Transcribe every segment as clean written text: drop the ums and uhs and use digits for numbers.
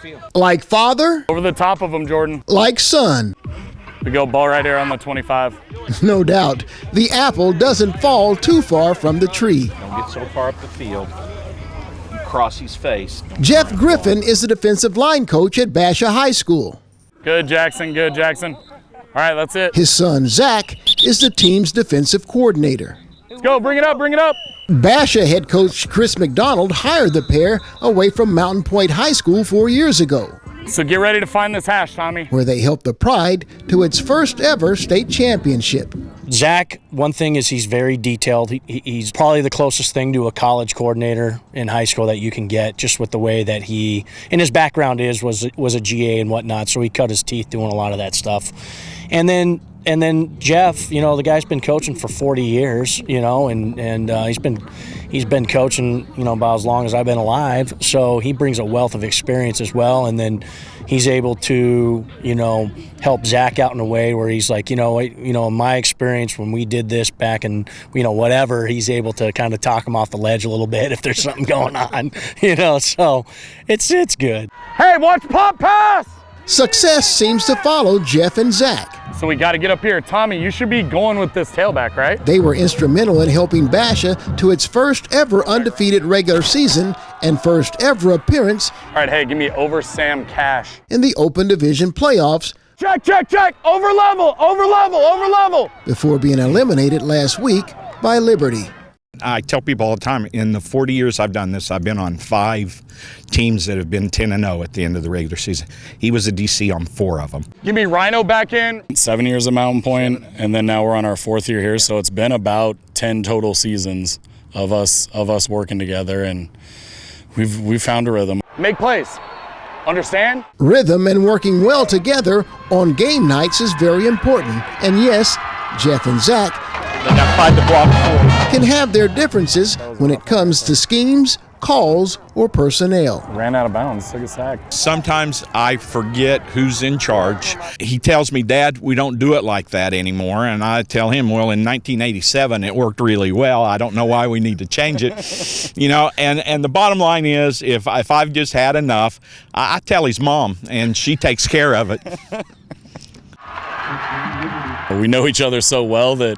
field. Like father? Over the top of him, Jordan. Like son? We go ball right here on the 25. No doubt. The apple doesn't fall too far from the tree. Don't get so far up the field. You cross his face. Jeff Griffin is the defensive line coach at Basha High School. Good, Jackson. Good, Jackson. All right, that's it. His son, Zach, is the team's defensive coordinator. Let's go. Bring it up. Bring it up. Basha head coach Chris McDonald hired the pair away from Mountain Point High School 4 years ago, So get ready to find this hash, Tommy. where they helped the Pride to its first ever state championship. Zach, one thing is he's very detailed. He's probably the closest thing to a college coordinator in high school that you can get, just with the way that he, and his background was a GA and whatnot, so he cut his teeth doing a lot of that stuff. And then Jeff, the guy's been coaching for 40 years, and he's been coaching, about as long as I've been alive. So he brings a wealth of experience as well. And then he's able to, help Zach out in a way where he's like, in my experience when we did this back in, whatever, he's able to kind of talk him off the ledge a little bit if there's something going on, so it's good. Hey, watch pop pass! Success seems to follow Jeff and Zach. So we got to get up here. Tommy, you should be going with this tailback, right? They were instrumental in helping Basha to its first ever undefeated regular season and first ever appearance All right, hey, give me over Sam Cash. in the Open Division playoffs Check, check, check. Over level, over level, over level. before being eliminated last week by Liberty. I tell people all the time, in the 40 years I've done this, I've been on 5 teams that have been 10-0 at the end of the regular season. He was a DC on 4 of them. Give me Rhino back in. 7 years at Mountain Point, and then now we're on our 4th year here, so it's been about 10 total seasons of us working together, and we've found a rhythm. Make plays. Understand? Rhythm and working well together on game nights is very important. And yes, Jeff and Zach They got to find the block forward. can have their differences when it comes to schemes, calls, or personnel. Ran out of bounds. Took a sack. Sometimes I forget who's in charge. He tells me, Dad, we don't do it like that anymore. And I tell him, well, in 1987, it worked really well. I don't know why we need to change it. And the bottom line is, if I've just had enough, I tell his mom, and she takes care of it. We know each other so well that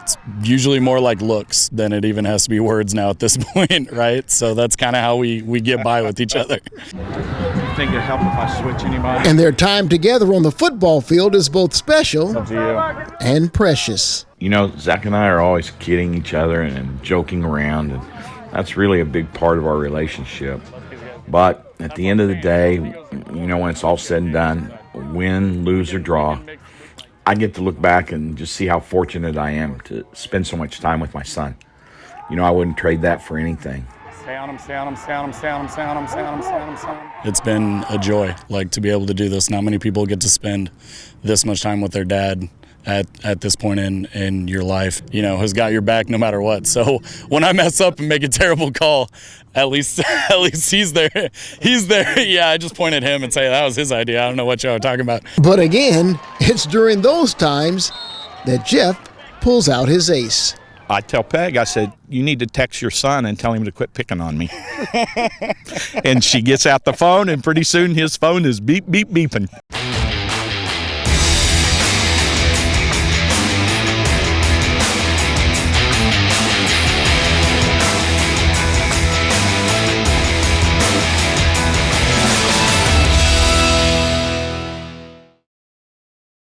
it's usually more like looks than it even has to be words now at this point, right? So that's kind of how we get by with each other. You think it'd help if I switch anybody? And their time together on the football field is both special Up to you. and precious. Zach and I are always kidding each other and joking around, and that's really a big part of our relationship. But at the end of the day, when it's all said and done, win, lose, or draw, I get to look back and just see how fortunate I am to spend so much time with my son. I wouldn't trade that for anything. Stay on him, stay on him, stay on him, stay on him, stay on him, stay on him, stay on him, stay on him. It's been a joy, to be able to do this. Not many people get to spend this much time with their dad at this point in your life, has got your back no matter what. So when I mess up and make a terrible call, at least he's there. He's there. Yeah, I just point at him and say that was his idea. I don't know what y'all are talking about. But again, it's during those times that Jeff pulls out his ace. I tell Peg, I said, you need to text your son and tell him to quit picking on me. And she gets out the phone, and pretty soon his phone is beep, beep, beeping.